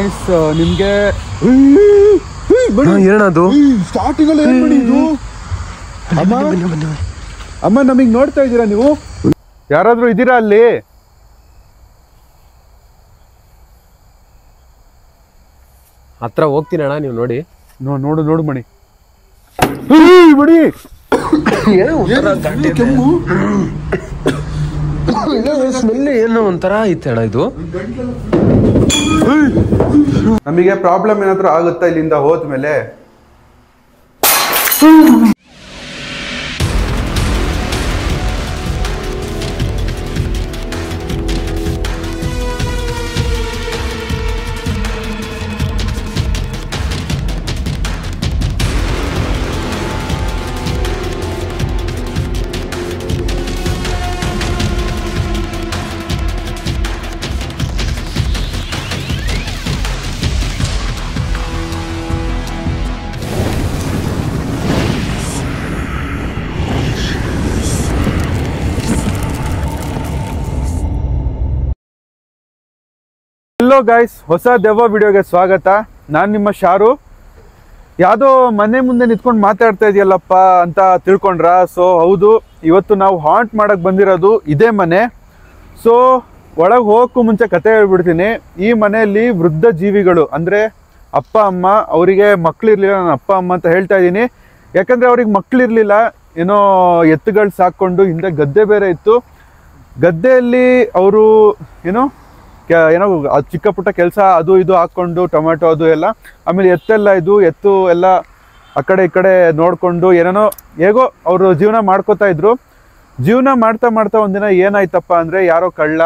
Guys ನಿಮ್ಗೆ ಏನದು starting ಅಲ್ಲಿ ಏನ್ ಮಾಡಿದ್ದು ಅಮ್ಮ ನಮಗ್ ನೋಡ್ತಾ ಇದ್ದೀರಾ ನೀವು? ಯಾರಾದ್ರೂ ಇದ್ದೀರಾ ಅಲ್ಲಿ? ಹತ್ರ ಹೋಗ್ತೀನಿ ಅಣ್ಣ, ನೀವು ನೋಡಿ. ನೋಡು ನೋಡು ಮಣಿ, ಮಣಿ ಕೆಮ್ಮು ಸ್ಮೆಲ್ ಏನೋ ಒಂಥರ ಐತೆ ಅಣ್ಣ. ಇದು ನಮಗೆ ಪ್ರಾಬ್ಲಮ್ ಏನಾದ್ರೂ ಆಗುತ್ತಾ ಇಲ್ಲಿಂದ ಹೋದ್ಮೇಲೆ? ಹಲೋ ಗೈಸ್, ಹೊಸ ದೆವ್ವ ವಿಡಿಯೋಗೆ ಸ್ವಾಗತ. ನಾನು ನಿಮ್ಮ ಶಾರು. ಯಾವುದೋ ಮನೆ ಮುಂದೆ ನಿಂತ್ಕೊಂಡು ಮಾತಾಡ್ತಾ ಇದೆಯಲ್ಲಪ್ಪ ಅಂತ ತಿಳ್ಕೊಂಡ್ರ? ಸೊ ಹೌದು, ಇವತ್ತು ನಾವು ಹಾಂಟ್ ಮಾಡಕ್ಕೆ ಬಂದಿರೋದು ಇದೇ ಮನೆ. ಸೊ ಒಳಗೆ ಹೋಗೋಕ್ಕೂ ಮುಂಚೆ ಕತೆ ಹೇಳ್ಬಿಡ್ತೀನಿ. ಈ ಮನೆಯಲ್ಲಿ ವೃದ್ಧ ಜೀವಿಗಳು ಅಂದರೆ ಅಪ್ಪ ಅಮ್ಮ, ಅವರಿಗೆ ಮಕ್ಕಳಿರಲಿಲ್ಲ. ನಾನು ಅಪ್ಪ ಅಮ್ಮ ಅಂತ ಹೇಳ್ತಾ ಇದ್ದೀನಿ ಯಾಕಂದರೆ ಅವ್ರಿಗೆ ಮಕ್ಕಳಿರಲಿಲ್ಲ. ಏನೋ ಎತ್ತುಗಳು ಸಾಕ್ಕೊಂಡು, ಹಿಂದೆ ಗದ್ದೆ ಬೇರೆ ಇತ್ತು. ಗದ್ದೆಯಲ್ಲಿ ಅವರು ಏನೋ ಚಿಕ್ಕ ಪುಟ್ಟ ಕೆಲಸ ಅದು ಇದು ಹಾಕ್ಕೊಂಡು, ಟೊಮೆಟೊ ಅದು ಎಲ್ಲ, ಆಮೇಲೆ ಎತ್ತು ಎಲ್ಲ ಆ ಕಡೆ ಈ ಕಡೆ ನೋಡಿಕೊಂಡು ಏನೇನೋ ಹೇಗೋ ಅವರು ಜೀವನ ಮಾಡ್ಕೋತಾ ಇದ್ರು. ಜೀವನ ಮಾಡ್ತಾ ಒಂದಿನ ಏನಾಯ್ತಪ್ಪ ಅಂದರೆ, ಯಾರೋ ಕಳ್ಳ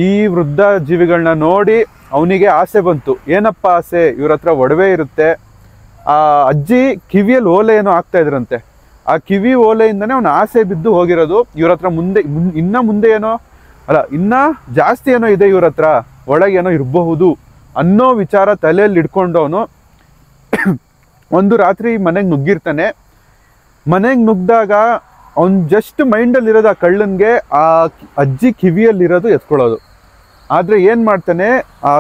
ಈ ವೃದ್ಧ ಜೀವಿಗಳನ್ನ ನೋಡಿ ಅವನಿಗೆ ಆಸೆ ಬಂತು. ಏನಪ್ಪ ಆಸೆ? ಇವ್ರ ಹತ್ರ ಒಡವೆ ಇರುತ್ತೆ. ಆ ಅಜ್ಜಿ ಕಿವಿಯಲ್ಲಿ ಓಲೆ ಏನೋ ಹಾಕ್ತಾ ಇದ್ರಂತೆ. ಆ ಕಿವಿ ಓಲೆಯಿಂದನೇ ಅವನ ಆಸೆ ಬಿದ್ದು ಹೋಗಿರೋದು. ಇವ್ರ ಹತ್ರ ಮುಂದೆ ಏನೋ ಅಲ್ಲ, ಇನ್ನ ಜಾಸ್ತಿ ಏನೋ ಇದೆ ಇವ್ರ ಹತ್ರ, ಒಳಗೆ ಏನೋ ಇರಬಹುದು ಅನ್ನೋ ವಿಚಾರ ತಲೆಯಲ್ಲಿ ಇಟ್ಕೊಂಡು ಅವನು ಒಂದು ರಾತ್ರಿ ಮನೆಗೆ ನುಗ್ಗಿರ್ತಾನೆ. ಮನೆಗೆ ನುಗ್ಗಿದಾಗ ಅವ್ನು ಜಸ್ಟ್ ಮೈಂಡಲ್ಲಿರೋದು ಆ ಕಳ್ಳನ್ಗೆ ಆ ಅಜ್ಜಿ ಕಿವಿಯಲ್ಲಿರೋದು ಎತ್ಕೊಳ್ಳೋದು. ಆದರೆ ಏನು ಮಾಡ್ತಾನೆ, ಆ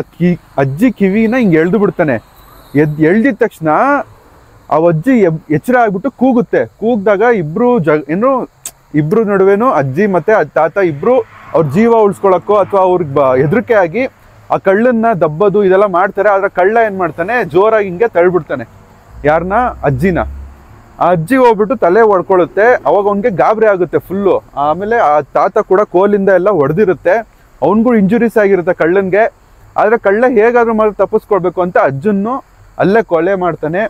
ಅಜ್ಜಿ ಕಿವಿನ ಹಿಂಗೆ ಎಳ್ದು ಬಿಡ್ತಾನೆ. ಎಳ್ದಿದ ತಕ್ಷಣ ಆ ಅಜ್ಜಿ ಎಚ್ಚರ ಆಗ್ಬಿಟ್ಟು ಕೂಗುತ್ತೆ. ಕೂಗಿದಾಗ ಇಬ್ರು ನಡುವೆನೂ ಅಜ್ಜಿ ಮತ್ತೆ ತಾತ ಇಬ್ರು ಅವ್ರ ಜೀವ ಉಳಿಸ್ಕೊಳಕ್ಕೋ ಅಥವಾ ಅವ್ರಿಗೆ ಹೆದರಿಕೆ ಆಗಿ ಆ ಕಳ್ಳನ್ನ ದಬ್ಬದು ಇದೆಲ್ಲ ಮಾಡ್ತಾರೆ. ಆದ್ರೆ ಕಳ್ಳ ಏನ್ ಮಾಡ್ತಾನೆ, ಜೋರಾಗಿ ಹಿಂಗೆ ತಳ್ಬಿಡ್ತಾನೆ ಯಾರನ್ನ, ಅಜ್ಜಿನ. ಆ ಅಜ್ಜಿ ಹೋಗ್ಬಿಟ್ಟು ತಲೆ ಹೊಡ್ಕೊಳ್ಳುತ್ತೆ. ಅವಾಗ ಅವನಿಗೆ ಗಾಬರಿ ಆಗುತ್ತೆ ಫುಲ್ಲು. ಆಮೇಲೆ ಆ ತಾತ ಕೂಡ ಕೋಲಿಂದ ಎಲ್ಲ ಹೊಡೆದಿರುತ್ತೆ. ಅವನಿಗೂ ಇಂಜುರೀಸ್ ಆಗಿರುತ್ತೆ ಕಳ್ಳನ್ಗೆ. ಆದ್ರೆ ಕಳ್ಳ ಹೇಗಾದ್ರೂ ಮಾಡಿ ತಪ್ಪಿಸ್ಕೊಳ್ಬೇಕು ಅಂತ ಅಜ್ಜನ್ನು ಅಲ್ಲೇ ಕೊಲೆ ಮಾಡ್ತಾನೆ.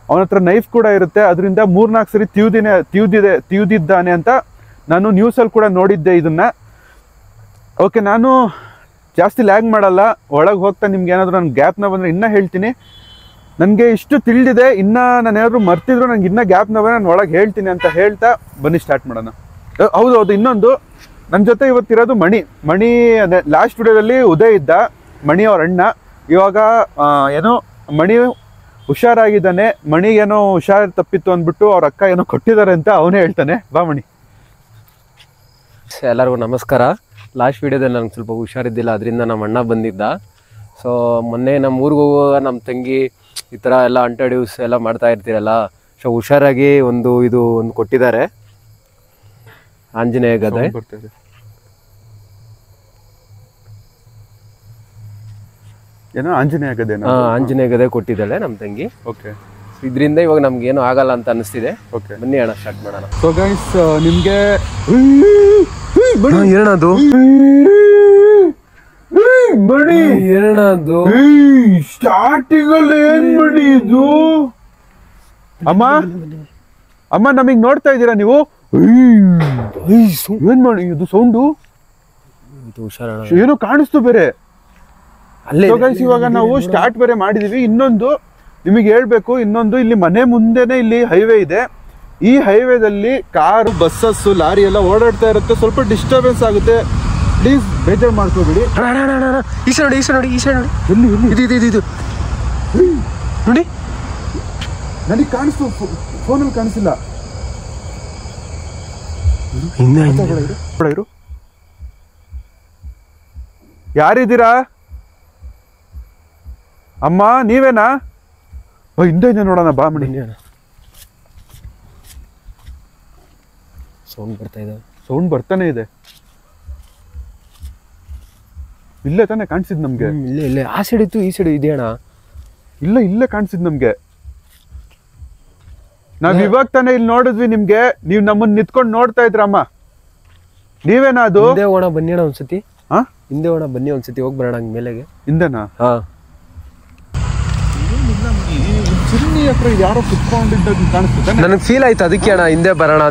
ಅವನ ಹತ್ರ ನೈಫ್ ಕೂಡ ಇರುತ್ತೆ. ಅದರಿಂದ 3-4 ಸರಿ ತಿವಿದಿದ್ದಾನೆ ಅಂತ ನಾನು ನ್ಯೂಸಲ್ಲಿ ಕೂಡ ನೋಡಿದ್ದೆ ಇದನ್ನ. ಓಕೆ, ನಾನು ಜಾಸ್ತಿ ಲ್ಯಾಗ್ ಮಾಡಲ್ಲ. ಒಳಗೆ ಹೋಗ್ತಾ ನಿಮ್ಗೆ ಏನಾದರೂ ನನ್ನ ಗ್ಯಾಪ್ನ ಬಂದರೆ ಇನ್ನೂ ಹೇಳ್ತೀನಿ. ನನಗೆ ಇಷ್ಟು ತಿಳಿದಿದೆ. ಇನ್ನೂ ನಾನು ಏನಾದರೂ ಮರ್ತಿದ್ರು ನನಗೆ ಇನ್ನೂ ಗ್ಯಾಪ್ನ ಬಂದರೆ ನಾನು ಒಳಗೆ ಹೇಳ್ತೀನಿ ಅಂತ ಹೇಳ್ತಾ ಬನ್ನಿ ಸ್ಟಾರ್ಟ್ ಮಾಡೋಣ. ಹೌದು, ಇನ್ನೊಂದು ನನ್ನ ಜೊತೆ ಇವತ್ತಿರೋದು ಮಣಿ ಅದೇ ಲಾಸ್ಟ್ ವಿಡಿಯೋದಲ್ಲಿ ಉದಯ್ ಇದ್ದ, ಮಣಿ ಅವ್ರ ಅಣ್ಣ. ಇವಾಗ ಏನೋ ಮಣಿ ಹುಷಾರಾಗಿದ್ದಾನೆ. ಮಣಿಗೇನೋ ಹುಷಾರು ತಪ್ಪಿತ್ತು ಅಂದ್ಬಿಟ್ಟು ಅವ್ರ ಅಕ್ಕ ಏನೋ ಕೊಟ್ಟಿದ್ದಾರೆ ಅಂತ ಅವನೇ ಹೇಳ್ತಾನೆ. ಬಾ ಮಣಿ. ಎಲ್ಲರಿಗೂ ನಮಸ್ಕಾರ. ಲಾಸ್ಟ್ ವಿಡಿಯೋದಲ್ಲಿ ನನಗೆ ಸ್ವಲ್ಪ ಹುಷಾರಿದ್ದಿಲ್ಲ, ಅದರಿಂದ ನಮ್ಮ ಅಣ್ಣ ಬಂದಿದ್ದ. ಸೊ ಮೊನ್ನೆ ನಮ್ಮ ಊರಿಗೆ ಹೋಗುವಾಗ ನಮ್ಮ ತಂಗಿ ಈ ಥರ ಎಲ್ಲ ಅಂಟರ್ಡ್ಯೂಸ್ ಎಲ್ಲ ಮಾಡ್ತಾ ಇರ್ತೀರಲ್ಲ, ಸೊ ಹುಷಾರಾಗಿ ಒಂದು ಕೊಟ್ಟಿದ್ದಾರೆ, ಆಂಜನೇಯ ಗದೆ. ಏನೋ ಆಂಜನೇಯ ಗದೆ ಕೊಟ್ಟಿದ್ದಾಳೆ ನಮ್ಮ ತಂಗಿ. ಓಕೆ, ಇದರಿಂದ ಇವಾಗ ನಮ್ಗೆ ಏನೂ ಆಗಲ್ಲ ಅಂತ ಅನಿಸ್ತಿದೆ. ಓಕೆ, ಬನ್ನಿ ಅಣ್ಣ ಸ್ಟಾರ್ಟ್ ಮಾಡೋಣ. ಸೊ ಗೈಸ್, ನಿಮ್ಗೆ ಏನದು ಏನದು ಸ್ಟಾರ್ಟಿಂಗ್ ಅಲ್ಲಿ ಏನ್ ಮಾಡಿ ಇದು? ಅಮ್ಮ ನಮಗ್ ನೋಡ್ತಾ ಇದ್ದೀರಾ ನೀವು? ಏನ್ ಮಾಡಿ ಇದು ಸೌಂಡು? ಏನೋ ಕಾಣಿಸ್ತು ಬೇರೆ ಅಲ್ಲೇ. ಇವಾಗ ನಾವು ಸ್ಟಾರ್ಟ್ ಬೇರೆ ಮಾಡಿದೀವಿ. ಇನ್ನೊಂದು ನಿಮಗೆ ಹೇಳ್ಬೇಕು, ಇಲ್ಲಿ ಮನೆ ಮುಂದೆನೆ ಇಲ್ಲಿ ಹೈವೇ ಇದೆ. ಈ ಹೈವೇದಲ್ಲಿ ಕಾರು, ಬಸ್ಸಸ್, ಲಾರಿ ಎಲ್ಲ ಓಡಾಡ್ತಾ ಇರುತ್ತೆ. ಸ್ವಲ್ಪ ಡಿಸ್ಟರ್ಬೆನ್ಸ್ ಆಗುತ್ತೆ, ಪ್ಲೀಸ್ ಬೇಜಾರು ಮಾಡ್ಕೋಬೇಡಿ. ಈಸ ನೋಡಿ ಇದು ನೋಡಿ, ನನಗೆ ಕಾಣಿಸ್ತು, ಫೋನಲ್ಲಿ ಕಾಣಿಸಿಲ್ಲ. ಯಾರಿದ್ದೀರಾ? ಅಮ್ಮ ನೀವೇನಾ? ಹಿಂದೆ ಇದೆ ನೋಡೋಣ ಬಾ ಮಣಿ. ಸೌಂಡ್ ಬರ್ತಾ ಇದೆ. ಸೌಂಡ್ ಬರ್ತಾನೆ ಇದೆ. ಇಲ್ಲೇ ತಾನೇ ಕಾಣಿಸಿದ್ ನಮ್ಗೆ. ಇಲ್ಲೇ ಆ ಸೈಡ್ ಇತ್ತು, ಈ ಸೈಡ್ ಇದೆ ಅಣ್ಣ. ಇಲ್ಲೇ ಕಾಣಿಸಿದ್ ನಮ್ಗೆ. ನಾವ್ ಇವಾಗ ತಾನೇ ಇಲ್ಲಿ ನೋಡಿದ್ವಿ ನಿಮ್ಗೆ. ನೀವ್ ನಮ್ಮನ್ನ ನಿತ್ಕೊಂಡು ನೋಡ್ತಾ ಇದ್ರಮ್ಮ. ನೀವೇನಾ ಅದು? ಹಿಂದೆ ಹೋಗೋಣ ಬನ್ನಿ ಅಣ್ಣ ಒಂದ್ಸತಿ. ಹಿಂದೆ ಹೋಗೋಣ ಬನ್ನಿ ಒಂದ್ಸತಿ, ಹೋಗಿ ಬರೋಣ ಮೇಲೆಗೆ. ಹಿಂದೆನಾ? ಚಿಮ್ನಿ ಹತ್ರ ಯಾರೋ ಕುತ್ಕೊಂಡಿದ್ದಾಗ ಕಾಣಿಸ್ತದೆ. ನನಗೆ ಫೀಲ್ ಆಯ್ತು, ಅದಕ್ಕೆ ಅಣ್ಣ ಹಿಂದೆ ಬರೋಣ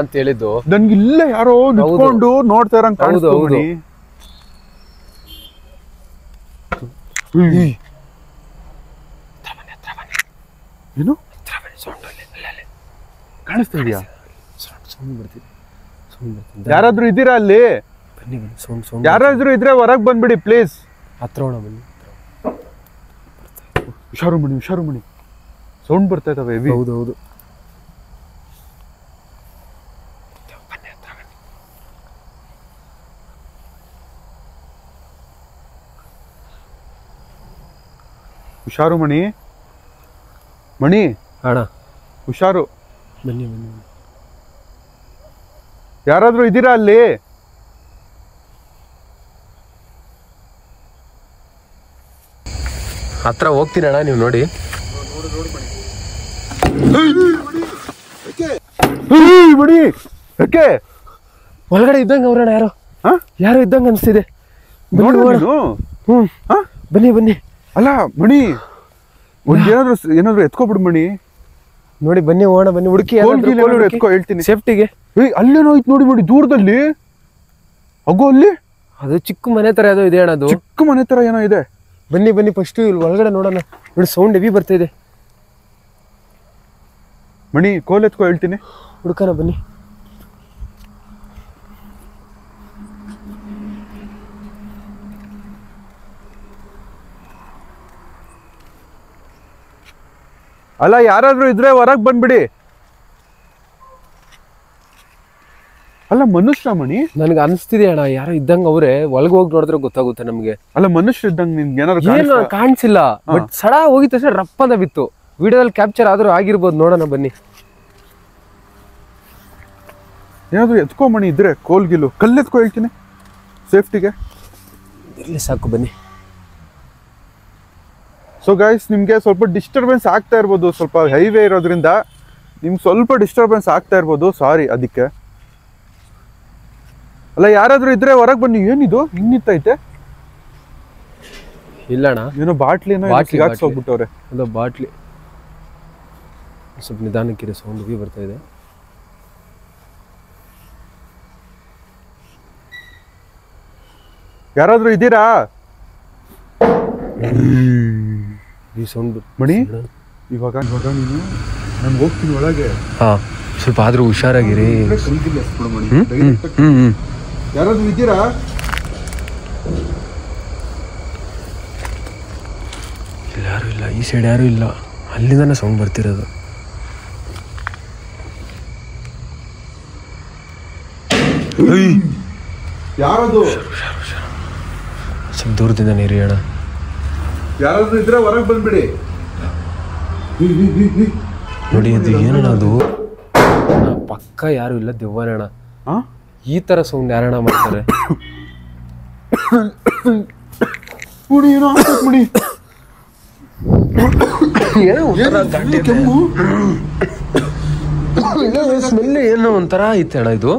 ಅಂತ ಹೇಳಿದ್ದು. ನನ್ಗೆ ಇಲ್ಲೇ ಯಾರೋ ನಿಂತ್ಕೊಂಡು ನೋಡ್ತಾ ಇರಂಗ್ ಕಾಣಿಸ್ತು. ಏನು ಕಾಣಿಸ್ತಾ ಇದೆಯಾ? ಯಾರಾದ್ರೂ ಇದ್ದೀರಾ ಅಲ್ಲಿ? ಯಾರಾದ್ರೂ ಇದ್ರೆ ಹೊರಗ್ ಬಂದ್ಬಿಡಿ ಪ್ಲೀಸ್. ಹತ್ರ ಹೋಣ ಬನ್ನಿ. ಹುಷಾರು ಮಣಿ. ಸೌಂಡ್ ಬರ್ತಾ ಇದಾವೆ. ಹೌದು. ಹುಷಾರು ಮಣಿ ಅಣ್ಣ, ಹುಷಾರು. ಬನ್ನಿ. ಯಾರಾದ್ರೂ ಇದ್ದೀರಾ ಅಲ್ಲಿ? ಹತ್ರ ಹೋಗ್ತೀನಿ ಅಣ್ಣ, ನೀವು ನೋಡಿ. ಮಣಿ ಯಾಕೆ ಒಳಗಡೆ ಇದ್ದಂಗೆ ಅವ್ರಣ್ಣ, ಯಾರೋ ಇದ್ದಂಗೆ ಅನ್ಸ್ತಿದೆ. ಬನ್ನಿ. ಅಲ್ಲ ಮಣಿ, ಏನಾದ್ರು ಎತ್ಕೊಬಿಡು ಮಣಿ. ನೋಡಿ ಬನ್ನಿ, ಹೋಗೋಣ ಬನ್ನಿ. ಹುಡುಕಿ ಎತ್ಕೊ ಹೇಳ್ತೀನಿ ಸೇಫ್ಟಿಗೆ. ಅಲ್ಲೇನೋ ಐತ್ ನೋಡಿ ದೂರದಲ್ಲಿ. ಅಲ್ಲಿ ಅದು ಚಿಕ್ಕ ಮನೆ ತರ ಯಾವುದೋ ಇದೆ ಅಣ್ಣ. ಅದು ಚಿಕ್ಕ ಮನೆ ತರ ಏನೋ ಇದೆ. ಬನ್ನಿ ಫಸ್ಟ್ ಇಲ್ಲಿ ಒಳಗಡೆ ನೋಡೋಣ. ನೋಡಿ ಸೌಂಡ್ ಹೆವಿ ಬರ್ತಾ ಇದೆ. ಮಣಿ ಕೋಲ್ ಎತ್ಕೊ ಹೇಳ್ತೀನಿ. ಹುಡುಕನ ಬನ್ನಿ. ಅಲ್ಲ ಯಾರಾದ್ರೂ ಇದ್ರೆ ಹೊರಗ್ ಬಂದ್ಬಿಡಿ. ಅಲ್ಲ ಮನುಷ್ಯ ಮಣಿ? ನನ್ಗೆ ಅನಿಸ್ತಿದೆ ಅಣ್ಣ, ಯಾರೋ ಇದ್ದಂಗ ಅವ್ರೆ. ಒಳಗೆ ಹೋಗಿ ನೋಡಿದ್ರೆ ಗೊತ್ತಾಗುತ್ತೆ ನಮ್ಗೆ. ಅಲ್ಲ ಮನುಷ್ಯ ಇದ್ದಂಗ ನಿಮ್ಗೆ ಏನಾದ್ರು ಕಾಣಿಸಿಲ್ಲ, ಬಟ್ ಸಡ ಹೋಗಿದ ತಕ್ಷಣ ರಪ್ಪದ ಬಿತ್ತು. ವಿಡಿಯೋದಲ್ಲಿ ಕ್ಯಾಪ್ಚರ್ ಆದ್ರೂ ಆಗಿರ್ಬೋದು. ನೋಡೋಣ ಬನ್ನಿ. ಏನಾದ್ರು ಎತ್ಕೊ ಮಣಿ ಇದ್ರೆ, ಕೋಲ್ಗಿಲು ಕಲ್ಲೆತ್ಕೊ ಹೇಳ್ತೀನಿ ಸೇಫ್ಟಿಗೆ. ಇರ್ಲಿ ಸಾಕು ಬನ್ನಿ. ಸೊ ಗೈಸ್, ನಿಮ್ಗೆ ಸ್ವಲ್ಪ ಡಿಸ್ಟರ್ಬೆನ್ಸ್ ಆಗ್ತಾ ಇರ್ಬೋದು. ಸ್ವಲ್ಪ ಹೈವೇ ಇರೋದ್ರಿಂದ ನಿಮ್ಗೆ ಸ್ವಲ್ಪ ಡಿಸ್ಟರ್ಬೆನ್ಸ್ ಆಗ್ತಾ ಇರ್ಬೋದು, ಸಾರಿ ಅದಕ್ಕೆ. ಅಲ್ಲ ಯಾರಾದ್ರೂ ಇದ್ರೆ ಹೊರಗೆ ಬನ್ನಿ. ಏನಿದು ಇನ್ನಿತ್ತೈತೆ? ಇಲ್ಲಣ್ಣ, ಏನೋ ಬಾಟ್ಲಿನ ಸಿಗಾಕ್ಸೋಗ್ಬಿಟ್ಟವ್ರೆ. ಅದು ಬಾಟ್ಲಿ. ಸ್ವಲ್ಪ ನಿಧಾನಕ್ಕಿರೋ, ಸೌಂಡ್ ಬಿ ಬರ್ತಾ ಇದೆ. ಯಾರಾದ್ರೂ ಇದ್ದೀರಾ? ಈ ಸೌಂಡ್ ಮಣಿ, ಇವಾಗ ನೀನು ನಾನು ಹೋಗ್ತೀನಿ ಒಳಗೆ. ಸ್ವಲ್ಪ ಆದ್ರೂ ಹುಷಾರಾಗಿರಿ. ಯಾರಾದ್ರೂ ಇದ್ದೀರಾ? ಯಾರು ಇಲ್ಲ, ಈ ಸೈಡ್ ಯಾರು ಇಲ್ಲ. ಅಲ್ಲಿಂದಾನೆ ಸೌಂಡ್ ಬರ್ತಿರೋದು. ಯಾರದು? ಸ್ವಲ್ಪ ದೂರದಿಂದ ನೀರಿ ಅಣ್ಣ. ಯಾರಾದ್ರೂ ಇದ್ರೆ ಹೊರಗೆ ಬಂದ್ಬಿಡಿ. ನೋಡಿ ಅದು ಏನಣ್ಣ, ಅದು ಪಕ್ಕ ಯಾರು ಇಲ್ಲ, ದೆವ್ವನಣ್ಣ. ಈ ತರ ಸೌಂಡ್ ಯಾರಣ್ಣ ಮಾಡ್ತಾರೆ? ಸ್ಮೆಲ್ ಏನೋ ಒಂಥರ ಐತೆ ಅಣ್ಣ ಇದು.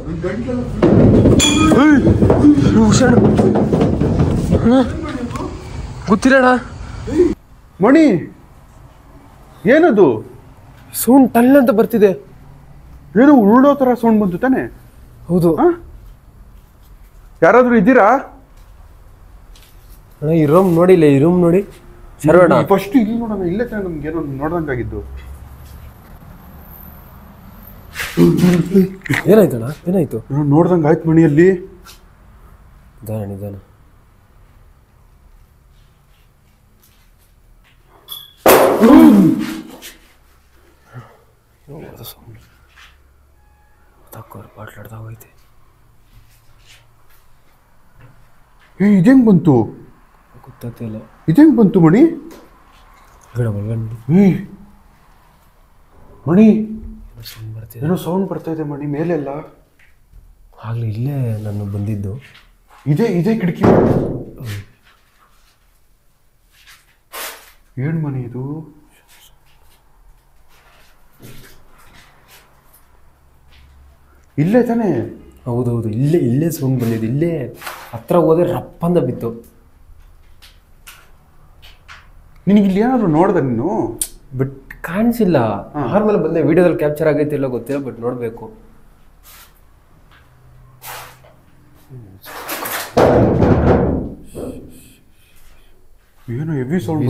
ಗೊತ್ತಿಲ್ಲಣ್ಣ. ಮಣಿ ಏನದು? ಸೌಂಡ್ ಟಲ್ ಅಂತ ಬರ್ತಿದೆ. ಏನೋ ಉರುಳೋ ತರ ಸೌಂಡ್ ಬಂತು ತಾನೆ? ಹೌದು. ಯಾರಾದ್ರೂ ಇದ್ದೀರಾ? ಈ ರೂಮ್ ನೋಡಿಲ್ಲ, ಈ ರೂಮ್ ನೋಡಿ. ಶರವಣ ಫಸ್ಟ್ ಇಲ್ಲಿ ನೋಡೋಣ. ಇಲ್ಲೇ ತಾನೆ ನಮ್ಗೆ ಏನೋ ನೋಡ್ದಂಗಾಗಿದ್ದು. ಏನಾಯ್ತಣ್ಣ? ಏನಾಯ್ತು? ನೋಡ್ದಂಗ ಆಯ್ತು ಮಣಿಯಲ್ಲಿ. ನಿಧಾನ ನಿಧಾನ. ಇದೇಂಗ್ ಬಂತು? ಗೊತ್ತಾಗ್ತಿಲ್ಲ. ಇದೇಂಗೆ ಬಂತು ಮಣಿ? ಮಣಿ ಏನೋ ಸೌಂಡ್ ಬರ್ತಾ ಇದೆ ಮಣಿ ಮೇಲೆಲ್ಲ. ಆಗಲಿ ಇಲ್ಲೇ ನಾನು ಬಂದಿದ್ದು. ಇದೇ ಕಿಟಕಿ. ಏನು ಮಣಿ ಇದು? ಇಲ್ಲೇ ತಾನೇ? ಹೌದೌದು, ಇಲ್ಲೇ ಸೌಂಡ್ ಬಂದಿದ್ದು. ಇಲ್ಲೇ ಹತ್ರ ಹೋದ್ರೆ ರಪ್ಪಂದ ಬಿತ್ತು. ನಿನಗೆ ಇಲ್ಲಿ ಏನಾದ್ರು ನೋಡ್ದೆ ನೀನು? ಬಟ್ ಕಾಣಿಸಿಲ್ಲ. ನಾರ್ಮಲ್ ಬಂದೆ, ವಿಡಿಯೋದಲ್ಲಿ ಕ್ಯಾಪ್ಚರ್ ಆಗೈತೆ ಇಲ್ಲ ಗೊತ್ತಿಲ್ಲ, ಬಟ್ ನೋಡಬೇಕು. ಏನೋ ಹೆವಿ ಸೌಂಡ್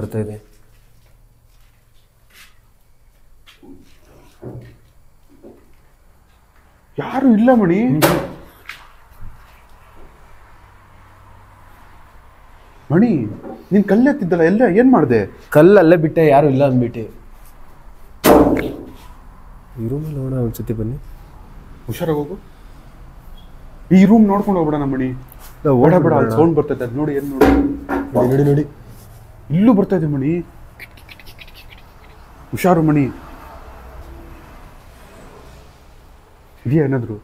ಬರ್ತಾ ಇದೆ. ಯಾರು ಇಲ್ಲ ಮಣಿ. ಮಣಿ ನೀನ್ ಕಲ್ಲೆತ್ತಿದ್ದಲ್ಲ, ಎಲ್ಲ ಏನ್ ಮಾಡ್ದೆ? ಕಲ್ಲಲ್ಲೇ ಬಿಟ್ಟೆ, ಯಾರು ಇಲ್ಲ ಅಂದ್ಬಿಟ್ಟೆ. ಈ ರೂಮಲ್ಲಿ ನೋಡೋಣ ಒಂದ್ಸತಿ, ಬನ್ನಿ. ಹುಷಾರಾಗಿ ಹೋಗು. ಈ ರೂಮ್ ನೋಡ್ಕೊಂಡು ಹೋಗ್ಬಿಡೋಣ ಮಣಿ. ಓಡಾಬೇಡ, ಅಲ್ಲಿ ಸೌಂಡ್ ಬರ್ತೈತೆ. ಅದು ನೋಡಿ, ಏನು ನೋಡಿ. ಇಲ್ಲೂ ಬರ್ತಾ ಇದೆ ಮಣಿ. ಹುಷಾರು ಮಣಿ. ಇದೆಯಾ ಏನಾದ್ರು?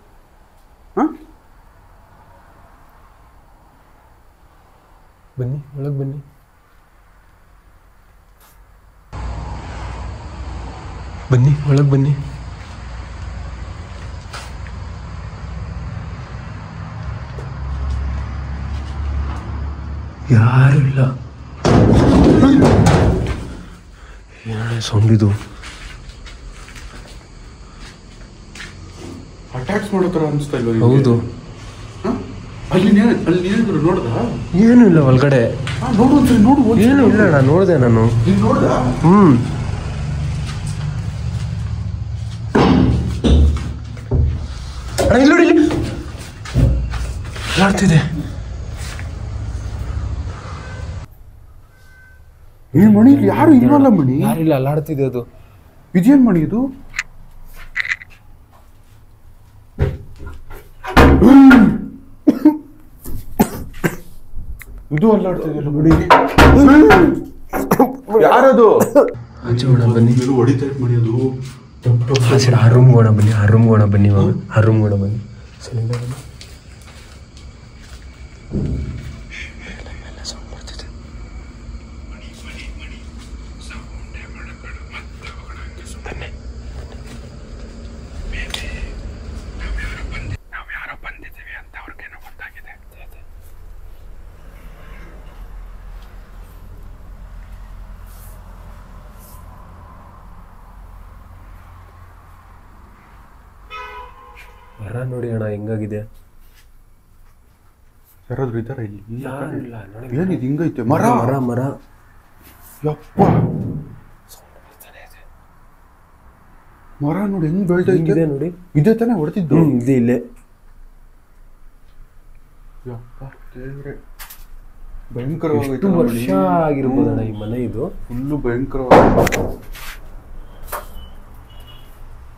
ಬನ್ನಿ, ಒಳಗೆ ಬನ್ನಿ. ಬನ್ನಿ, ಒಳಗೆ ಬನ್ನಿ. ಯಾರು ಇಲ್ಲ. ಏನೇ ಸೌಂಡ್ ಇದು? ಅಟ್ಯಾಕ್ಸ್ ಮಾಡೋ ಥರ ಅನಿಸ್ತಾ ಇಲ್ಲ? ಹೌದು. ಅಲ್ಲಿ ಏನಾದ್ರು ನೋಡ್ದ? ಏನು ಇಲ್ಲ ಒಳಗಡೆ. ನೋಡು ಒಂದ್ಸರಿ, ನೋಡು. ಏನು ಇಲ್ಲ, ನಾನು ನೋಡಿದೆ. ನಾನು ನೋಡ್ದ? ಇಲ್ಲಿ ನೋಡಿ, ಇಲ್ಲಿ ಆಡ್ತಿದೆ. ಏನ್ ಮಣಿ? ಇಲ್ಲಿ ಯಾರು ಇಲ್ವಲ್ಲ ಮಣಿ. ಯಾರಿಲ್ಲ, ಅಲ್ಲಾಡ್ತಿದೆ ಅದು. ಇದೇನ್ ಮಣಿ ಇದು? ಇದು ಅಲ್ಲಾಡ್ತಿದೆಯಲ್ಲ ಮಣಿ. ಯಾರದು? ಆಚೆ ಹೋಗೋಣ ಬನ್ನಿ. ಹೊಡಿತಾ ಇತ್ತು ಮಣಿ ಅದು. ಆ ರೂಮ್ಗೆ ಹೋಗೋಣ ಬನ್ನಿ. ಆ ರೂಮ್ಗೆ ಹೋಗೋಣ ಬನ್ನಿ. ಆ ರೂಮ್ಗೆ ಹೋಗೋಣ ಬನ್ನಿ. ಸಿಲಿಂಡರ್ ಸೌಂಡ್ ಬರ್ತಿದೆ. ನಾವು ಯಾರೋ ಬಂದಿದ್ದೀವಿ ಅಂತ ಅವ್ರಿಗೇನೋ ಗೊತ್ತಾಗಿದೆ. ಮರ ನೋಡಿ ಅಣ್ಣ ಹೆಂಗಾಗಿದೆ. ಯಾರಾದ್ರೂ ಇದ್ದಾರ ಇಲ್ಲಿ? ಯಾರಿಲ್ಲ. ಏನಿದು ಹಿಂಗೈತೆ? ಮರ ಮರ ಮರ. ಯಪ್ಪ, ಮರ ನೋಡಿ ಹೆಂಗ್ ಬೆಳ್ದೈತೆ ನೋಡಿ. ಇದೇ ತಾನೇ ಹೊಡೆದಿದ್ದು? ಇದೆ ಇಲ್ಲೇ. ಯಪ್ಪ ದೇವ್ರೆ, ಭಯಂಕರವಾಗಿ. ಎಷ್ಟು ವರ್ಷ ಆಗಿರ್ಬೋದಣ್ಣ ಈ ಮನೆ ಇದು? ಫುಲ್ಲು ಭಯಂಕರವಾಗಿ.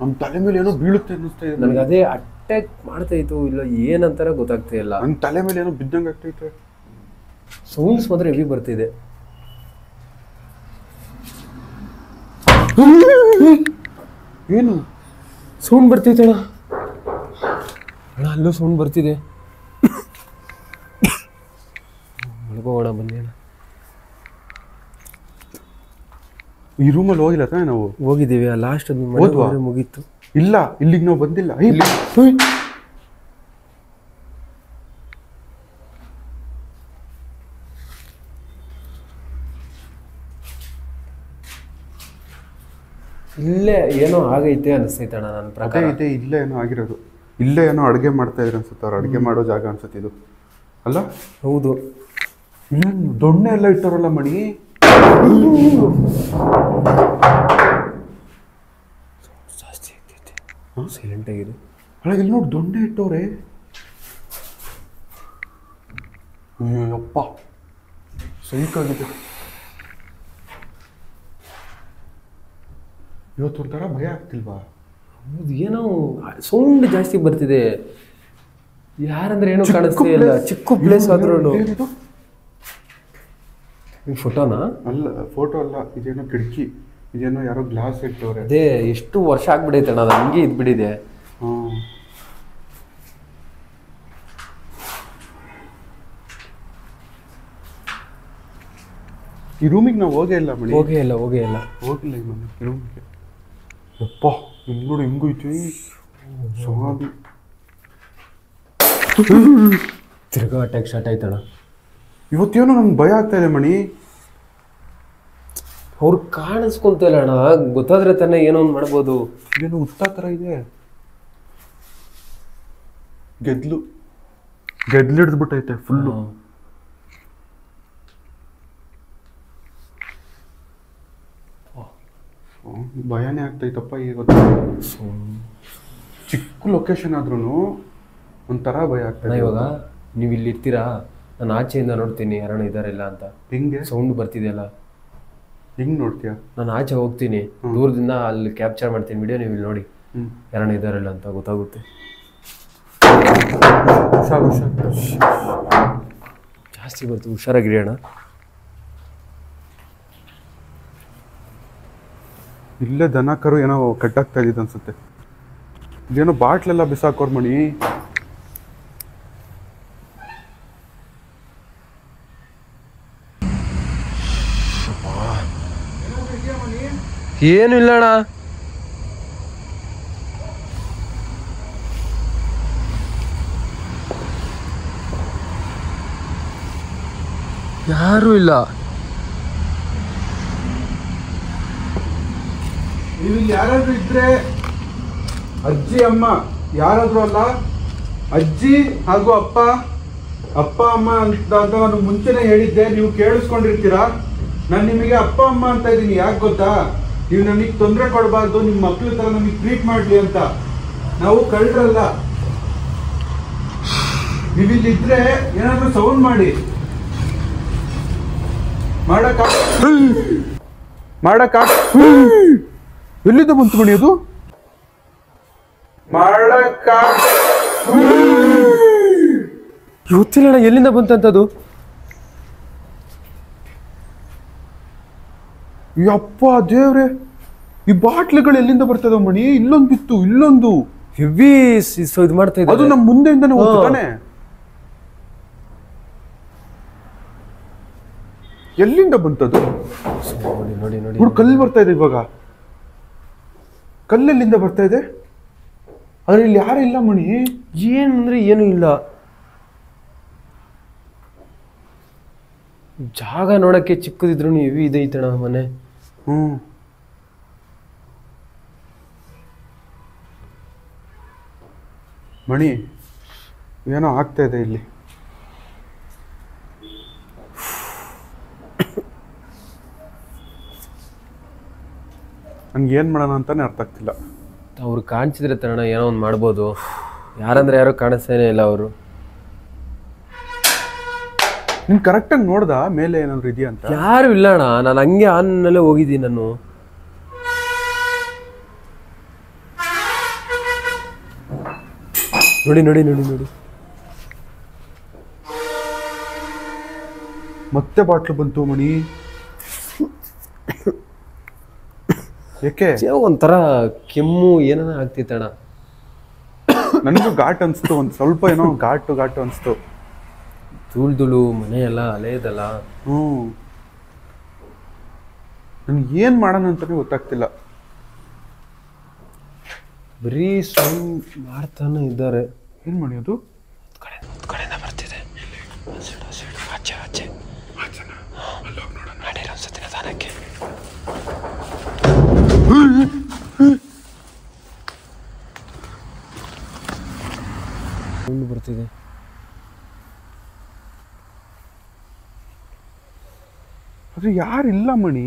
ನಮ್ಮ ತಲೆ ಮೇಲೆ ಏನೋ ಬೀಳುತ್ತೆ ಅನ್ನಿಸ್ತಾ ಇದೆ ನನಗೆ. ಅದೇ ಅಟ್ಯಾಕ್ ಮಾಡ್ತಾ ಇತ್ತು ಇಲ್ಲ ಏನಂತಾರ ಗೊತ್ತಾಗ್ತಾ ಇಲ್ಲ. ನನ್ನ ತಲೆ ಮೇಲೆ ಏನೋ ಬಿದ್ದಂಗೆ ಆಗ್ತೈತೆ. ಸೌಂಡ್ಸ್ ಮಾತ್ರ ಹೆವಿ ಬರ್ತಿದೆ. ಏನು ಸೌಂಡ್ ಬರ್ತೈತೆ ಅಣ್ಣ? ಅಣ್ಣ ಅಲ್ಲೂ ಸೌಂಡ್ ಬರ್ತಿದೆ. ಒಳಗೋಗೋಣ ಬನ್ನಿ ಅಣ್ಣ. ಈ ರೂಮಲ್ಲಿ ಹೋಗಿಲ್ಲ ತಾನೇ ನಾವು? ಹೋಗಿದ್ದೀವಿ. ಲಾಸ್ಟ್ ಮುಗೀತು. ಇಲ್ಲ, ಇಲ್ಲಿಗೆ ನಾವು ಬಂದಿಲ್ಲ. ಇಲ್ಲೇ ಏನೋ ಆಗೈತೆ ಅನಿಸ್ತೈತೆ ಅಣ್ಣ ನನ್ನ ಪ್ರಕಾರ. ಇದೆ, ಇಲ್ಲೇ ಏನೋ ಆಗಿರೋದು. ಇಲ್ಲೇ ಏನೋ ಅಡುಗೆ ಮಾಡ್ತಾ ಇದ್ರೆ ಅನ್ಸುತ್ತೆ. ಅವ್ರು ಅಡುಗೆ ಮಾಡೋ ಜಾಗ ಅನ್ಸುತ್ತೆ ಇದು, ಅಲ್ಲ? ಹೌದು. ಏನು ದೊಣ್ಣೆ ಎಲ್ಲ ಇಟ್ಟವರಲ್ಲ ಮಣಿ. ಜಾಸ್ತಿ ಆಗ್ತೈತೆ. ಸೈಲೆಂಟ್ ಆಗಿದೆ. ಅಲ್ಲ ಇಲ್ಲಿ ನೋಡಿ, ದೊಣ್ಣೆ ಇಟ್ಟವ್ರೆ. ಅಯ್ಯಪ್ಪ, ಸೈಕಾಗಿದೆ. ಇವತ್ತೊಂಥರ ಭಯ ಆಗ್ತಿಲ್ವಾ? ಹೌದು, ಏನೋ ಸೌಂಡ್ ಜಾಸ್ತಿ ಬರ್ತಿದೆ. ಯಾರಂದ್ರೆ ಏನೋ ಕಾಣಿಸ್ತಾ ಇಲ್ಲ. ಚಿಕ್ಕ ಪ್ಲೇಸ್ ಆದ್ರೂ ಈ ಫೋಟೋನಾ? ಅಲ್ಲ, ಫೋಟೋ ಅಲ್ಲ, ಇದೇನೋ ಕಿಟಕಿ, ಇದೇನೋ ಯಾರೋ ಗ್ಲಾಸ್ ಇಟ್ಟವ್ರೆ. ಅದೇ ಎಷ್ಟು ವರ್ಷ ಆಗ್ಬಿಡೈತೆ ಅಣ್ಣ, ಅದು ಹಂಗೆ ಇದ್ಬಿಟ್ಟಿದೆ. ಹಾಂ, ಈ ರೂಮಿಗೆ ನಾವು ಹೋಗೇ ಇಲ್ಲ ಮಣಿ. ಹೋಗೇ ಇಲ್ಲ ಹೋಗಿಲ್ಲ ಈ ಮನೆ ರೂಮಿಗೆ. ಅಪ್ಪ ಹಿಂಗೆ ನೋಡಿ, ಹೆಂಗೋಯ್ತು ಸಮಾಧಿ. ತಿರ್ಗಾ ಅಟ್ಯಾಕ್ ಸ್ಟಾರ್ಟ್ ಆಯ್ತಣ್ಣ. ಇವತ್ತೇನೋ ನಮ್ಗೆ ಭಯ ಆಗ್ತಾ ಇದೆ ಮಣಿ. ಅವ್ರು ಕಾಣಿಸ್ಕೊಂತ ಇಲ್ಲ ಅಣ್ಣ, ಗೊತ್ತಾದ್ರೆ ತಾನೇ ಏನೋ ಒಂದು ಮಾಡ್ಬೋದು. ಇದೇನು ಉತ್ತ ಥರ ಇದೆ. ಗೆದ್ಲು ಹಿಡಿದ್ಬಿಟ್ಟೈತೆ ಫುಲ್ಲು. ಭಯನೇ ಆಗ್ತೈತಪ್ಪ. ಈಗ ಚಿಕ್ಕ ಲೊಕೇಶನ್ ಆದ್ರೂ ಒಂಥರ ಭಯ ಆಗ್ತದೆ. ಇವಾಗ ನೀವು ಇಲ್ಲಿ ಇರ್ತೀರಾ, ನಾನು ಆಚೆಯಿಂದ ನೋಡ್ತೀನಿ ಯಾರಣ್ಣ ಇದಾರಿಲ್ಲ ಅಂತ. ಹಿಂಗೆ ಸೌಂಡ್ ಬರ್ತಿದೆಯಲ್ಲ, ಹಿಂಗೆ ನೋಡ್ತೀಯಾ? ನಾನು ಆಚೆ ಹೋಗ್ತೀನಿ, ದೂರದಿಂದ ಅಲ್ಲಿ ಕ್ಯಾಪ್ಚರ್ ಮಾಡ್ತೀನಿ ವಿಡಿಯೋ, ನೀವು ಇಲ್ಲಿ ನೋಡಿ ಯಾರಣ್ಣ ಇದಾರಿಲ್ಲ ಅಂತ ಗೊತ್ತಾಗುತ್ತೆ. ಜಾಸ್ತಿ ಬರ್ತು, ಹುಷಾರಾಗಿರಿ ಅಣ್ಣ. ಇಲ್ಲೇ ದನ ಕರು ಏನೋ ಕಟ್ಟಾಗ್ತಾ ಇದ್ದಿದ್ದು ಅನ್ಸುತ್ತೆ. ಇದೇನೋ ಬಾಟ್ಲೆಲ್ಲ ಬಿಸಾಕೋರ್ ಮಣಿ. ಏನು ಇಲ್ಲ ಅಣ್ಣ. ಯಾರು ಇಲ್ಲ. ನೀವು ಇಲ್ಲಿ ಯಾರಾದ್ರೂ ಇದ್ರೆ, ಅಜ್ಜಿ ಅಮ್ಮ ಯಾರಾದ್ರೂ ಅಲ್ಲ, ಅಜ್ಜಿ ಹಾಗೂ ಅಪ್ಪ ಅಮ್ಮ ಅಂತ ನಾನು ಮುಂಚೆನೆ ಹೇಳಿದ್ದೆ, ನೀವು ಕೇಳಿಸ್ಕೊಂಡಿರ್ತೀರಾ. ನಾನು ನಿಮಗೆ ಅಪ್ಪ ಅಮ್ಮ ಅಂತ ಇದ್ದೀನಿ. ಯಾಕೆ ಗೊತ್ತಾ? ನೀವು ನನಗೆ ತೊಂದರೆ ಕೊಡಬಾರ್ದು, ನಿಮ್ಮ ಮಕ್ಳ ತರ ನಮಗೆ ಟ್ರೀಟ್ ಮಾಡ್ಲಿ ಅಂತ. ನಾವು ಕಳ್ಳರಲ್ಲ. ನೀವಿಲ್ಲಿದ್ರೆ ಏನಾದ್ರೂ ಸೌಂಡ್ ಮಾಡಿ ಮಾಡಕ್ಕ ಎಲ್ಲಿಂದ ಬಂತು ಮಣಿ ಅದು? ಗೊತ್ತಿಲ್ಲ ಎಲ್ಲಿಂದ ಬಂತಂತದು. ಯಪ್ಪ ದೇವ್ರೆ, ಈ ಬಾಟ್ಲಿಗಳು ಎಲ್ಲಿಂದ ಬರ್ತದ ಮಣಿ? ಇಲ್ಲೊಂದು ಬಿತ್ತು, ಇಲ್ಲೊಂದು ಹೆವಿ ಇದು ಮಾಡ್ತಾ ಇದ್ದಾರೆ. ಅದು ನಮ್ಮ ಮುಂದೆಯಿಂದಾನೆ ಹೋಗ್ತಾನೆ. ಎಲ್ಲಿಂದ ಬಂತದು? ನೋಡಿ ನೋಡಿ ನೋಡಿ, ಕಲ್ಲು ಬರ್ತಾ ಇದೆ. ಇವಾಗ ಕಲ್ಲೆಲ್ಲಿಂದ ಬರ್ತಾ ಇದೆ? ಆದ್ರೆ ಇಲ್ಲಿ ಯಾರು ಇಲ್ಲ ಮಣಿ. ಏನಂದ್ರೆ ಏನು ಇಲ್ಲ. ಜಾಗ ನೋಡಕ್ಕೆ ಚಿಕ್ಕದಿದ್ರು ಹೆವಿ ಇದೈತಣ ಮನೆ. ಮಣಿ ಏನೋ ಆಗ್ತಾ ಇದೆ ಇಲ್ಲಿ. ನನ್ಗೆ ಏನ್ ಮಾಡೋಣ ಅಂತಾನೆ ಅರ್ಥ ಆಗ್ತಿಲ್ಲ. ಅವ್ರು ಕಾಣಿಸಿದ್ರೆ ತಣ ಏನೋ ಒಂದು ಮಾಡ್ಬೋದು. ಯಾರಂದ್ರೆ ಯಾರು ಕಾಣಿಸ್ತಾನೆ ಇಲ್ಲ ಅವರು. ನೀನ್ ಕರೆಕ್ಟಾಗಿ ನೋಡ್ದ ಮೇಲೆ ಏನಾದ್ರು ಇದೆಯಾ ಅಂತ? ಯಾರು ಇಲ್ಲ ಅಣ್ಣ, ನಾನು ಹಂಗೆ ಆನ್ನಲ್ಲೇ ಹೋಗಿದ್ದೀನಿ ನಾನು. ನೋಡಿ ನೋಡಿ ನೋಡಿ ನೋಡಿ, ಮತ್ತೆ ಬಾಟ್ಲು ಬಂತು ಮಣಿ. ಯಾಕೆ? ಒಂಥರ ಕೆಮ್ಮು ಏನ ಆಗ್ತಿತ್ತಣ್ಣ. ನನಗೂ ಘಾಟ್ ಅನ್ಸ್ತು, ಒಂದ್ ಸ್ವಲ್ಪ ಏನೋ ಘಾಟು ಅನ್ಸ್ತು. ಧೂಳು ಮನೆ ಎಲ್ಲ ಅಲೆಯದಲ್ಲ. ನನ್ಗೆ ಏನ್ ಮಾಡೋಣ ಅಂತಾನೆ ಗೊತ್ತಾಗ್ತಿಲ್ಲ. ಬರೀ ಸೌಂಡ್ ಮಾಡ್ತಾನೆ ಇದ್ದಾರೆ. ಏನ್ ಮಾಡೋದು? ಕಡೆಯಿಂದ ಬರ್ತಿದೆ. ಆಚೆ ಆಚೆ ಅನ್ಸುತ್ತೆ ನಿಧಾನಕ್ಕೆ. ಸೌಂಡ್ ಬರ್ತಿದೆ. ಅದು ಯಾರಿಲ್ಲ ಮಣಿ.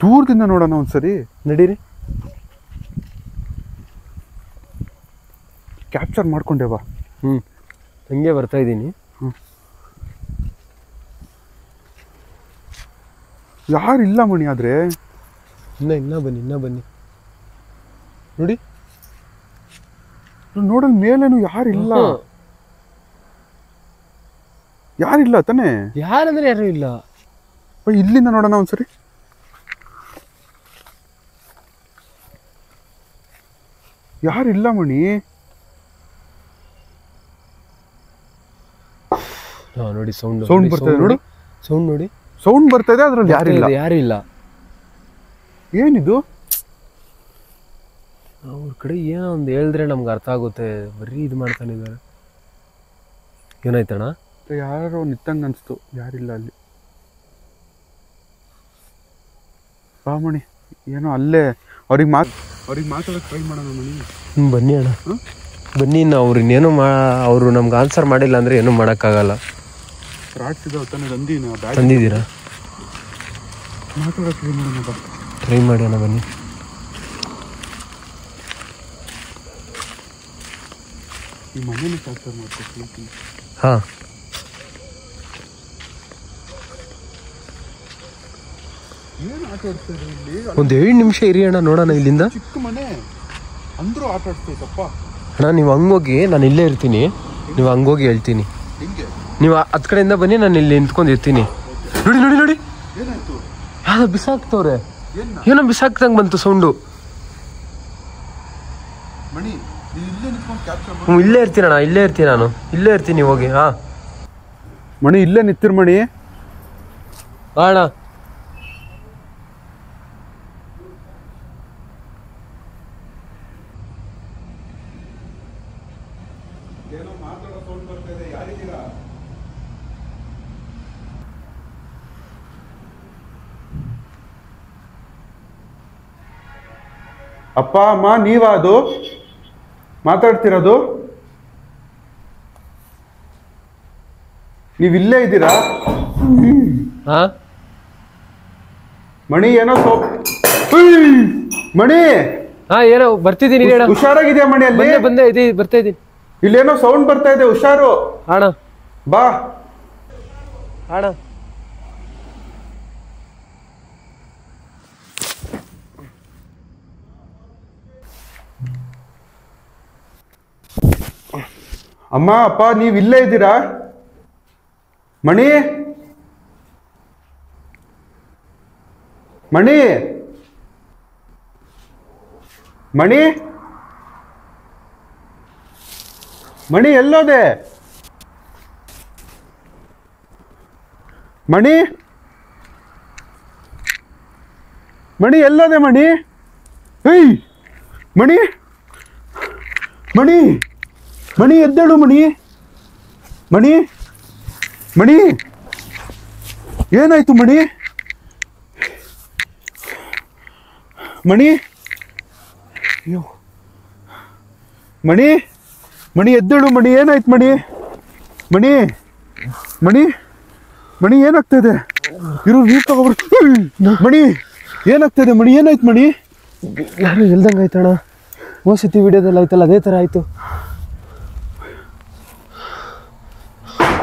ದೂರದಿಂದ ನೋಡೋಣ ಒಂದ್ಸರಿ. ನಡೀರಿ. ಕ್ಯಾಪ್ಚರ್ ಮಾಡ್ಕೊಂಡೇವಾ? ಹಂಗೆ ಬರ್ತಾ ಇದ್ದೀನಿ. ಯಾರಿಲ್ಲ ಮಣಿ. ಆದ್ರೆ ಇನ್ನ ಬನ್ನಿ. ನೋಡಿ ನೋಡಲ್ ಮೇಲೇನು ಯಾರಿಲ್ಲ. ಯಾರಿಲ್ಲ ತಾನೇ? ಯಾರಂದ್ರೆ ಯಾರು ಇಲ್ಲ. ಇಲ್ಲಿಂದ ನೋಡೋಣ ಒಂದ್ಸರಿ. ಯಾರಿಲ್ಲ ಮಣಿ. ನೋಡಿ ಸೌಂಡ್ ಬರ್ತದೆ ನೋಡು. ಸೌಂಡ್ ನೋಡಿ, ಸೌಂಡ್ ಬರ್ತಾ ಇದೆ, ಅದ್ರಲ್ಲಿ ಯಾರಿಲ್ಲ. ಏನಿದು? ಅವ್ರ ಕಡೆ ಏನೋ ಒಂದು ಹೇಳಿದ್ರೆ ನಮ್ಗೆ ಅರ್ಥ ಆಗುತ್ತೆ. ಬರೀ ಇದು ಮಾಡ್ತಾನಿದ್ದಾರೆ. ಏನಾಯ್ತಣ್ಣ? ಯಾರೋ ನಿತ್ತಂಗ ಅನ್ಸ್ತು. ಯಾರಿಲ್ಲ ಅಲ್ಲಿ. ಮಣಿ ಏನೋ ಅಲ್ಲೇ ಅವ್ರಿಗೆ ಮಾತಾಡೋಕೆ ಟ್ರೈ ಮಾಡೋಣ ಮಣಿ. ಬನ್ನಿ ಅಣ್ಣ, ಬನ್ನಿ. ಅವ್ರು ಇನ್ನೇನು ಅವರು ನಮ್ಗೆ ಆನ್ಸರ್ ಮಾಡಿಲ್ಲ ಅಂದ್ರೆ ಏನೂ ಮಾಡೋಕ್ಕಾಗಲ್ಲ. ತಂದಿದ್ದೀರಾ? ಮಾತಾಡೋಕೆ ಟ್ರೈ ಮಾಡೋಣ ಬಾ. ಟ್ರೈ ಮಾಡಿ ಅಣ್ಣ, ಬನ್ನಿ. ಈ ಮನೇನ ಟ್ರಾನ್ಸ್ಫರ್ ಮಾಡ್ತೀನಿ. ಹಾಂ, ಏನು ಆಟ ಆಡ್ತಾರೆ ಇಲ್ಲಿ? ಒಂದು 7 ನಿಮಿಷ ಇರಿ ಅಣ್ಣ, ನೋಡೋಣ ಇಲ್ಲಿಂದ. ಚಿಕ್ಕ ಮನೆ ಅಂದ್ರೂ ಆಟ ಆಡ್ತೈತಪ್ಪ. ಅಣ್ಣ ನೀವು ಹಂಗೋಗಿ, ನಾನು ಇಲ್ಲೇ ಇರ್ತೀನಿ. ನೀವು ಹಂಗೋಗಿ ಹೇಳ್ತೀನಿ. ನೀವು ಹತ್ತು ಕಡೆಯಿಂದ ಬನ್ನಿ, ನಾನು ಇಲ್ಲಿ ನಿಂತ್ಕೊಂಡು ಇರ್ತೀನಿ. ನೋಡಿ ನೋಡಿ ನೋಡಿ, ಏನಾಯ್ತು? ಯಾವ್ದೋ ಬಿಸಾಕ್ತವ್ರೆ. ಏನೋ ಬಿಸಾಕ್ದಂಗೆ ಬಂತು ಸೌಂಡು. ಮಣಿ ಇಲ್ಲೇ ನಿಂತ್ಕೊಂಡು ಕ್ಯಾಪ್ಚರ್. ಇಲ್ಲೇ ಇರ್ತೀನಿ ಅಣ್ಣ, ಇಲ್ಲೇ ಇರ್ತೀನಿ. ನಾನು ಇಲ್ಲೇ ಇರ್ತೀನಿ, ಹೋಗಿ. ಹಾಂ ಮಣಿ, ಇಲ್ಲೇ ನಿಂತಿರ್ ಮಣಿ. ಅಣ್ಣ ಅಪ್ಪ ಅಮ್ಮ, ನೀವಾ ಅದು ಮಾತಾಡ್ತಿರೋದು? ನೀವಿಲ್ಲೇ ಇದ್ದೀರಾ? ಮಣಿ ಏನೋ ಮಣಿ. ಏನೋ ಬರ್ತಿದ್ದೀನಿ. ಹುಷಾರಾಗಿದ್ಯಾ ಮಣಿ? ಅಲ್ಲಿ ಬಂದೆ ಬರ್ತಾ ಇದ್ದೀನಿ. ಇಲ್ಲೇನೋ ಸೌಂಡ್ ಬರ್ತಾ ಇದೆ, ಹುಷಾರು. ಅಣ್ಣ ಬಾ ಅಣ್ಣ. ಅಮ್ಮ ಅಪ್ಪ, ನೀವ್ ಇಲ್ಲೇ ಇದ್ದೀರಾ? ಮಣಿ ಮಣಿ ಮಣಿ ಮಣಿ ಎಲ್ಲೋದೆ? ಮಣಿ ಮಣಿ ಎಲ್ಲೋದೆ? ಮಣಿ ಏಯ್ ಮಣಿ ಮಣಿ ಮಣಿ ಎದ್ದೇಳು ಮಣಿ. ಮಣಿ ಮಣಿ ಏನಾಯ್ತು ಮಣಿ? ಮಣಿ ಅಯ್ಯೋ ಮಣಿ ಮಣಿ ಎದ್ದೇಳು ಮಣಿ. ಏನಾಯ್ತು ಮಣಿ? ಮಣಿ ಮಣಿ ಮಣಿ ಏನಾಗ್ತಾ ಇದೆ? ಇರು, ನೀರು ತಗೋಬರ್. ಮಣಿ ಏನಾಗ್ತಾ ಇದೆ ಮಣಿ? ಏನಾಯ್ತು ಮಣಿ? ಯಾರು ಎಲ್ದಂಗೆ ಆಯ್ತಣ್ಣ. ಓಸಿತಿ ವಿಡಿಯೋದಲ್ಲಿ ಆಯ್ತಲ್ಲ, ಅದೇ ಥರ ಆಯಿತು.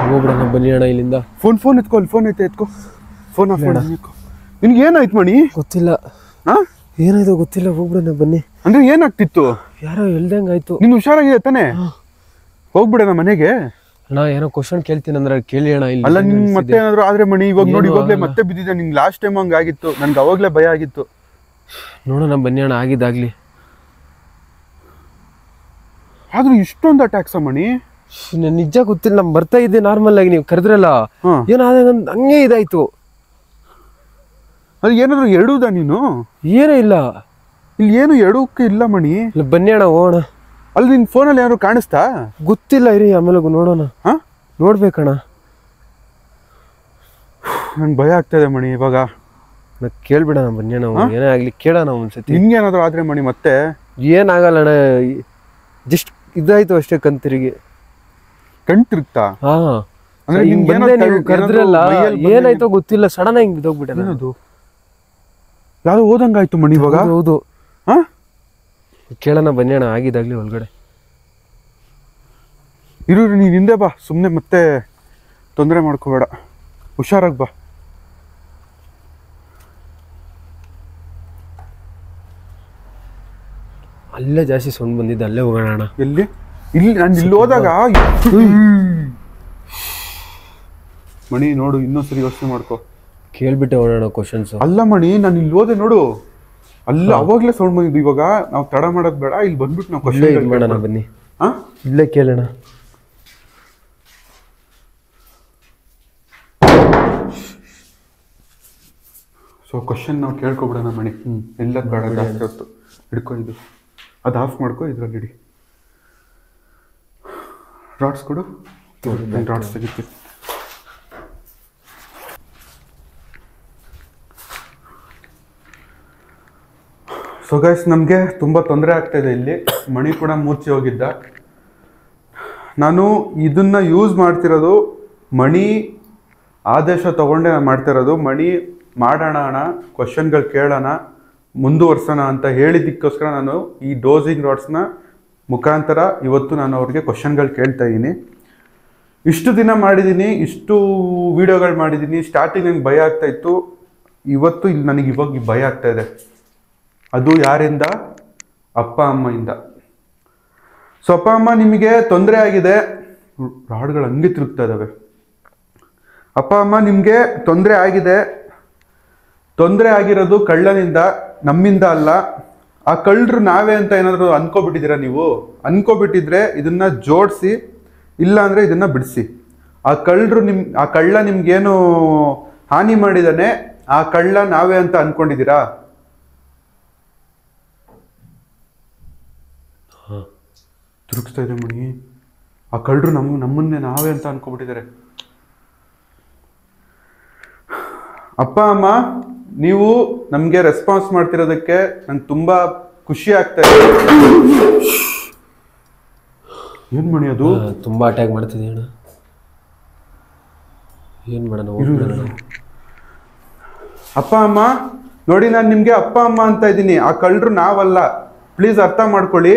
ಹೋಗ್ಬಿಡೋಣ ಬನ್ನಿ ಅಣ್ಣ ಇಲ್ಲಿಂದ. ಫೋನ್ ಎತ್ಕೊ. ಫೋನ್ ಐತೆ, ಎತ್ಕೊ. ಫೋನ್ ಆಫ್ ಮಾಡ. ನಿನ್ಗೆ ಏನಾಯ್ತು ಮಣಿ? ಗೊತ್ತಿಲ್ಲ. ಏನಾಯ್ತು ಗೊತ್ತಿಲ್ಲ, ಹೋಗ್ಬಿಡೋಣ ಬನ್ನಿ. ಅಂದ್ರೆ ಏನಾಗ್ತಿತ್ತು? ಯಾರೋ ಎಲ್ದಂಗೆ ಆಯ್ತು. ನೀನು ಹುಷಾರಾಗಿದೆ ತಾನೆ? ಹೋಗ್ಬಿಡೋಣ ಮನೆಗೆ. ಅಣ್ಣ ಏನೋ ಕ್ವಶನ್ ಕೇಳ್ತೀನಿ ಅಂದ್ರೆ ಕೇಳಿ ಅಣ್ಣ. ಇಲ್ಲಿ ಅಲ್ಲ, ನಿನ್ ಮತ್ತೆ ಏನಾದ್ರು ಆದ್ರೆ ಮಣಿ, ಇವಾಗ ನೋಡಿ ಇವಾಗ್ಲೇ ಮತ್ತೆ ಬಿದ್ದಿದೆ. ನಿಂಗೆ ಲಾಸ್ಟ್ ಟೈಮ್ ಹಂಗ ಆಗಿತ್ತು, ನನ್ಗೆ ಅವಾಗ್ಲೇ ಭಯ ಆಗಿತ್ತು. ನೋಡೋಣ ಬನ್ನಿ ಅಣ್ಣ, ಆಗಿದ್ದಾಗ್ಲಿ. ಆದ್ರೂ ಇಷ್ಟೊಂದು ಅಟ್ಯಾಕ್ಸ ಮಣಿ? ನಿಜ ಗೊತ್ತಿಲ್ಲ. ನಮ್ ಬರ್ತಾ ಇದ್ದೆ ನಾರ್ಮಲ್ ಆಗಿ, ನೀವು ಕರೆದ್ರಲ್ಲ, ಏನಾದ ಹಂಗೆ ಇದಾಯ್ತು. ಅದು ಏನಾದ್ರು ಎಡುದ ನೀನು? ಏನೂ ಇಲ್ಲ ಇಲ್ಲಿ, ಏನು ಎಡೋಕೆ ಇಲ್ಲ ಮಣಿ. ಬನ್ನಿ ಅಣ್ಣ ಹೋಗೋಣ. ಅಲ್ಲಿ ನಿನ್ ಫೋನಲ್ಲಿ ಯಾರು ಕಾಣಿಸ್ತಾ? ಗೊತ್ತಿಲ್ಲ, ಇರಿ ಆಮೇಲೆ ನೋಡೋಣ. ನೋಡ್ಬೇಕಣ್ಣ. ನಂಗೆ ಭಯ ಆಗ್ತಾ ಇದೆ ಮಣಿ ಇವಾಗ. ಕೇಳ್ಬಿಡೋಣ ಬನ್ನಿ ಅಣ್ಣ, ಏನೇ ಆಗ್ಲಿ ಕೇಳೋಣ ಒಂದ್ಸತಿ. ನಿಮ್ಗೇನಾದ್ರು ಆದ್ರೆ ಮಣಿ ಮತ್ತೆ? ಏನಾಗಲ್ಲ ಅಣ್ಣ, ಜಸ್ಟ್ ಇದಾಯ್ತು ಅಷ್ಟೇ, ಕಣ್ತಿರಿಗೆ. ಕಣ್ತಿರುತ್ತಾ? ಅಂದ್ರೆ ನೀವು ಕರೆದ್ರಲ್ಲ, ಏನಾಯ್ತೋ ಗೊತ್ತಿಲ್ಲ, ಸಡನ್ ಆಗಿ ಬಿದ್ದೋಗ್ಬಿಟ್ಟೆ. ಏನದು? ಯಾವ್ದು ಓದಂಗಾಯ್ತು ಮಣಿ ಇವಾಗ? ಹೌದು. ಕೇಳೋಣ ಬನ್ನಿ ಅಣ್ಣ, ಆಗಿದ್ದಾಗ್ಲಿ ಒಳಗಡೆ. ಇರು, ನೀನ್ ಹಿಂದೆ ಬಾ, ಸುಮ್ಮನೆ ಮತ್ತೆ ತೊಂದರೆ ಮಾಡ್ಕೋಬೇಡ, ಹುಷಾರಾಗಿ ಬಾ. ಅಲ್ಲೇ ಜಾಸ್ತಿ ಸೌಂಡ್ ಬಂದಿದ್ದು, ಅಲ್ಲೇ ಹೋಗೋಣ ಅಣ್ಣ. ಎಲ್ಲಿ? ಇಲ್ಲಿ ನಾನು ಇಲ್ಲಿ ಹೋದಾಗ ಮಣಿ ನೋಡು, ಇನ್ನೊಂದ್ಸರಿ ಯೋಚನೆ ಮಾಡ್ಕೊ. ಕೇಳ್ಬಿಟ್ಟೆ ಹೋಗೋಣ ಕ್ವಶನ್ಸ್. ಅಲ್ಲ ಮಣಿ, ನಾನು ಇಲ್ಲಿ ಹೋದೆ ನೋಡು, ಅಲ್ಲ ಅವಾಗ್ಲೇ ಸೌಂಡ್ ಬಂದಿದ್ದು. ಇವಾಗ ನಾವು ತಡ ಮಾಡೋದು ಬೇಡ, ಇಲ್ಲಿ ಬಂದ್ಬಿಟ್ಟು ನಾವು ಕ್ವಶನ್ ಮಾಡೋಣ ಬನ್ನಿ. ಹಾ, ಇಲ್ಲೇ ಕೇಳೋಣ. ಸೊ ಕ್ವಶನ್ ನಾವು ಕೇಳ್ಕೊಬಿಡೋಣ ಮಣಿ. ಎಲ್ಲ ಬೇಡ, ಜಾಸ್ತಿ ಹೊತ್ತು ಹಿಡ್ಕೊ. ಇದು ಅದು ಆಫ್ ಮಾಡ್ಕೊ, ಇದ್ರಲ್ಲಿ ಇಡಿ. ರಾಡ್ಸ್ ಕೊಡು, ರಾಡ್ಸ್ ತೆಗಿತೀವಿ. ಸೊ ಗೈಸ್, ನಮಗೆ ತುಂಬ ತೊಂದರೆ ಆಗ್ತಾಯಿದೆ ಇಲ್ಲಿ. ಮಣಿ ಕೂಡ ಮೂರ್ಛೆ ಹೋಗಿದ್ದ. ನಾನು ಇದನ್ನು ಯೂಸ್ ಮಾಡ್ತಿರೋದು, ಮಣಿ ಆದೇಶ ತೊಗೊಂಡೆ ಮಾಡ್ತಿರೋದು. ಮಣಿ ಮಾಡೋಣ ಅಣ್ಣ, ಕ್ವಶನ್ಗಳು ಕೇಳೋಣ, ಮುಂದುವರ್ಸೋಣ ಅಂತ ಹೇಳಿದ್ದಕ್ಕೋಸ್ಕರ ನಾನು ಈ ಡೋಸಿಂಗ್ ರಾಡ್ಸ್ನ ಮುಖಾಂತರ ಇವತ್ತು ನಾನು ಅವ್ರಿಗೆ ಕ್ವಶನ್ಗಳು ಕೇಳ್ತಾ ಇದ್ದೀನಿ. ಇಷ್ಟು ದಿನ ಮಾಡಿದ್ದೀನಿ, ಇಷ್ಟು ವೀಡಿಯೋಗಳು ಮಾಡಿದ್ದೀನಿ. ಸ್ಟಾರ್ಟಿಂಗ್ ನಂಗೆ ಭಯ ಆಗ್ತಾಯಿತ್ತು, ಇವತ್ತು ಇಲ್ಲಿ ನನಗೆ ಇವಾಗ ಭಯ ಆಗ್ತಾಯಿದೆ. ಅದು ಯಾರಿಂದ? ಅಪ್ಪ ಅಮ್ಮಯಿಂದ. ಸೊ ಅಪ್ಪ ಅಮ್ಮ, ನಿಮಗೆ ತೊಂದರೆ ಆಗಿದೆ, ರಾಡ್ಗಳು ಹಂಗೆ ತಿರುಗ್ತಾ ಇದ್ದಾವೆ. ಅಪ್ಪ ಅಮ್ಮ, ನಿಮಗೆ ತೊಂದರೆ ಆಗಿದೆ. ತೊಂದರೆ ಆಗಿರೋದು ಕಳ್ಳನಿಂದ, ನಮ್ಮಿಂದ ಅಲ್ಲ. ಆ ಕಳ್ಳರು ನಾವೇ ಅಂತ ಏನಾದರೂ ಅನ್ಕೋಬಿಟ್ಟಿದ್ದೀರಾ ನೀವು? ಅನ್ಕೋಬಿಟ್ಟಿದ್ರೆ ಇದನ್ನ ಜೋಡಿಸಿ, ಇಲ್ಲ ಅಂದರೆ ಇದನ್ನ ಬಿಡಿಸಿ. ಆ ಕಳ್ಳ ನಿಮ್ಗೇನು ಹಾನಿ ಮಾಡಿದಾನೆ, ಆ ಕಳ್ಳ ನಾವೇ ಅಂತ ಅನ್ಕೊಂಡಿದ್ದೀರಾ? ತಿರುಗಿಸ್ತಾ ಇದೆ ಮಣಿ. ಆ ಕಳ್ಳರು ನಮ್ಮನ್ನೇ ನಾವೇ ಅಂತ ಅನ್ಕೋಬಿಟ್ಟಿದ್ದಾರೆ. ಅಪ್ಪ ಅಮ್ಮ, ನೀವು ನಮಗೆ ರೆಸ್ಪಾನ್ಸ್ ಮಾಡ್ತಿರೋದಕ್ಕೆ ನಂಗೆ ತುಂಬ ಖುಷಿ ಆಗ್ತಾ ಇದೆ. ಏನು ಮಣಿ ಅದು? ತುಂಬ ಅಟ್ಯಾಕ್ ಮಾಡ್ತಿದೆ ಅಣ್ಣ. ಏನು ಮಾಡೋಣ? ಅಪ್ಪ ಅಮ್ಮ ನೋಡಿ, ನಾನು ನಿಮಗೆ ಅಪ್ಪ ಅಮ್ಮ ಅಂತ ಇದ್ದೀನಿ, ಆ ಕಳ್ಳರು ನಾವಲ್ಲ. ಪ್ಲೀಸ್ ಅರ್ಥ ಮಾಡ್ಕೊಳ್ಳಿ.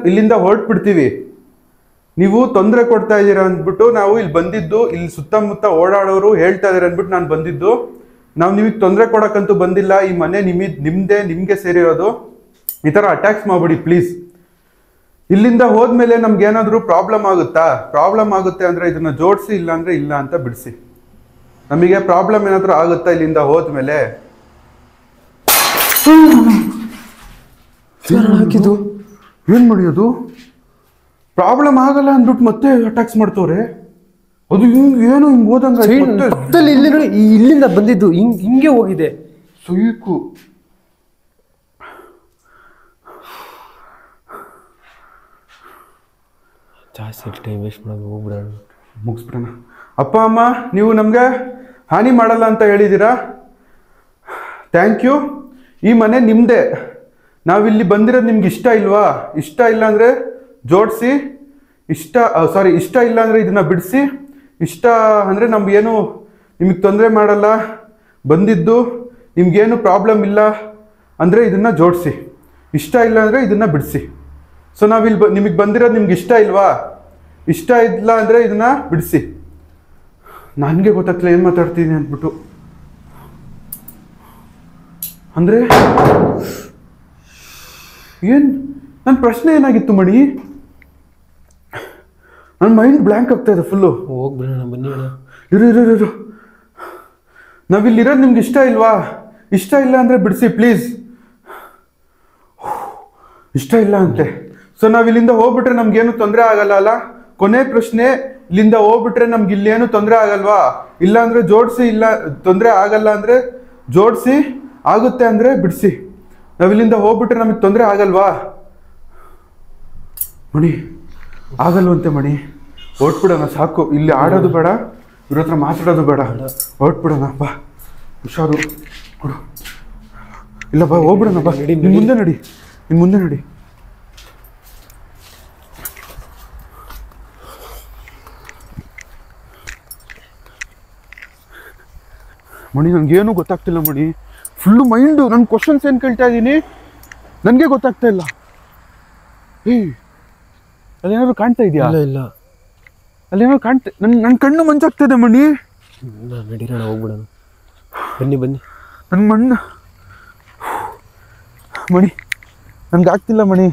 ಇಲ್ಲಿಂದ ಹೊರಟ್ಬಿಡ್ತೀವಿ. ನೀವು ತೊಂದರೆ ಕೊಡ್ತಾ ಇದ್ದೀರಾ ಅಂದ್ಬಿಟ್ಟು ನಾವು ಇಲ್ಲಿ ಬಂದಿದ್ದು. ಇಲ್ಲಿ ಸುತ್ತಮುತ್ತ ಓಡಾಡೋರು ಹೇಳ್ತಾ ಇದಾರೆ ಅಂದ್ಬಿಟ್ಟು ನಾನು ಬಂದಿದ್ದು. ನಾವು ನಿಮಗೆ ತೊಂದರೆ ಕೊಡೋಕ್ಕಂತೂ ಬಂದಿಲ್ಲ. ಈ ಮನೆ ನಿಮಗೆ ಸೇರಿರೋದು. ಈ ಥರ ಅಟ್ಯಾಕ್ಸ್ ಮಾಡ್ಬಿಡಿ ಪ್ಲೀಸ್. ಇಲ್ಲಿಂದ ಹೋದ್ಮೇಲೆ ನಮ್ಗೆ ಏನಾದರೂ ಪ್ರಾಬ್ಲಮ್ ಆಗುತ್ತಾ? ಪ್ರಾಬ್ಲಮ್ ಆಗುತ್ತೆ ಅಂದರೆ ಇದನ್ನ ಜೋಡಿಸಿ, ಇಲ್ಲ ಅಂದರೆ ಇಲ್ಲ ಅಂತ ಬಿಡಿಸಿ. ನಮಗೆ ಪ್ರಾಬ್ಲಮ್ ಏನಾದರೂ ಆಗುತ್ತಾ ಇಲ್ಲಿಂದ ಹೋದ್ಮೇಲೆ? ಹಾಕಿದ್ದು ಏನು ಮಾಡಿಯೋದು? ಪ್ರಾಬ್ಲಮ್ ಆಗಲ್ಲ ಅಂದ್ಬಿಟ್ಟು ಮತ್ತೆ ಅಟ್ಯಾಕ್ಸ್ ಮಾಡ್ತವ್ರೆ. ಅದು ಹಿಂಗೆ ಹೋದಂಗ ಇಲ್ಲಿಂದ ಬಂದಿದ್ದು ಹಿಂಗೆ ಹೋಗಿದೆ. ಸುಯ್ಕು ಜಾಸ್ತಿ ಟೈಮ್ ವೇಸ್ಟ್ ಮಾಡೋದು, ಹೋಗ್ಬಿಡೋಣ, ಮುಗಿಸ್ಬಿಡೋಣ. ಅಪ್ಪ ಅಮ್ಮ, ನೀವು ನಮಗೆ ಹಾನಿ ಮಾಡಲ್ಲ ಅಂತ ಹೇಳಿದ್ದೀರಾ. Thank you. ಈ ಮನೆ ನಿಮ್ಮದೇ. ನಾವಿಲ್ಲಿ ಬಂದಿರೋದು ನಿಮ್ಗೆ ಇಷ್ಟ ಇಲ್ವಾ? ಇಷ್ಟ ಇಲ್ಲ ಅಂದರೆ ಜೋಡಿಸಿ, ಇಷ್ಟ ಇಲ್ಲ ಅಂದರೆ ಇದನ್ನು ಬಿಡಿಸಿ. ಇಷ್ಟ ಅಂದರೆ ನಮಗೇನು ನಿಮಗೆ ತೊಂದರೆ ಮಾಡಲ್ಲ, ಬಂದಿದ್ದು ನಿಮಗೇನು ಪ್ರಾಬ್ಲಮ್ ಇಲ್ಲ ಅಂದರೆ ಇದನ್ನು ಜೋಡಿಸಿ. ಇಷ್ಟ ಇಲ್ಲ ಅಂದರೆ ಇದನ್ನು ಬಿಡಿಸಿ. ಸೊ ನಾವಿಲ್ಲಿ ನಿಮಗೆ ಬಂದಿರೋದು ನಿಮ್ಗೆ ಇಷ್ಟ ಇಲ್ವಾ? ಇಷ್ಟ ಇಲ್ಲ ಅಂದರೆ ಇದನ್ನು ಬಿಡಿಸಿ. ನನಗೆ ಗೊತ್ತಾಗ್ತಿಲ್ಲ ಏನು ಮಾತಾಡ್ತೀನಿ ಅಂದ್ಬಿಟ್ಟು. ಅಂದರೆ ಏನು ನನ್ನ ಪ್ರಶ್ನೆ ಏನಾಗಿತ್ತು ಮಣಿ? ನನ್ನ ಮೈಂಡ್ ಬ್ಲ್ಯಾಂಕ್ ಆಗ್ತಾ ಇದೆ ಫುಲ್ಲು. ಹೋಗ್ಬಿಡೋಣ, ಬನ್ನಿ ಅಣ್ಣ. ಇರು. ನಾವಿಲ್ಲಿರೋದು ನಿಮ್ಗೆ ಇಷ್ಟ ಇಲ್ವಾ? ಇಷ್ಟ ಇಲ್ಲ ಅಂದರೆ ಬಿಡಿಸಿ ಪ್ಲೀಸ್. ಇಷ್ಟ ಇಲ್ಲ ಅಂತೆ. ಸೊ ನಾವಿಲ್ಲಿಂದ ಹೋಗ್ಬಿಟ್ರೆ ನಮ್ಗೇನು ತೊಂದರೆ ಆಗಲ್ಲ ಅಲ್ಲ? ಕೊನೆ ಪ್ರಶ್ನೆ, ಇಲ್ಲಿಂದ ಹೋಗ್ಬಿಟ್ರೆ ನಮ್ಗೆ ಇಲ್ಲೇನು ತೊಂದರೆ ಆಗಲ್ವಾ? ಇಲ್ಲ ಅಂದರೆ ಜೋಡಿಸಿ, ಇಲ್ಲ ತೊಂದರೆ ಆಗಲ್ಲ ಅಂದರೆ ಜೋಡಿಸಿ, ಆಗುತ್ತೆ ಅಂದರೆ ಬಿಡಿಸಿ. ನಾವಿಲ್ಲಿಂದ ಹೋಗ್ಬಿಟ್ರೆ ನಮಗೆ ತೊಂದರೆ ಆಗಲ್ವಾ? ಮಣಿ ಆಗಲ್ವಂತೆ ಮಣಿ. ಹೊರಟ್ಬಿಡೋಣ ಸಾಕು. ಇಲ್ಲಿ ಆಡೋದು ಬೇಡ, ಇವ್ರ ಹತ್ರ ಮಾತಾಡೋದು ಬೇಡ. ಹೊರಟ್ಬಿಡೋಣ ಬಾ. ಹುಷಾರು ಕೊಡು. ಇಲ್ಲ ಬಾ, ಹೋಗ್ಬಿಡೋಣ ಬಾ. ನಿನ್ನ ಮುಂದೆ ನಡಿ. ಮಣಿ, ನನಗೇನು ಗೊತ್ತಾಗ್ತಿಲ್ಲ ಮಣಿ. Full mind. ನನ್ನ ಕ್ವಶನ್ಸ್ ಏನು ಕೇಳ್ತಾ ಇದ್ದೀನಿ ನನಗೆ ಗೊತ್ತಾಗ್ತಾ ಇಲ್ಲ. ಅಲ್ಲೇನಾದ್ರು ಕಾಣ್ತಾ ಇದೆಯಾ? ಇಲ್ಲ. ಅಲ್ಲೇನಾದ್ರು ಕಾಣ್ತಾ, ನನ್ನ ಕಣ್ಣು ಮಂಚಾಗ್ತಿದೆ ಮಣಿ. ನಡೀರೋಣ, ಹೋಗ್ಬಿಡೋಣ. ಬನ್ನಿ. ನನ್ನ ಮಣ್ಣು ಮಣಿ ನನ್ಗೆ ಆಗ್ತಿಲ್ಲ ಮಣಿ.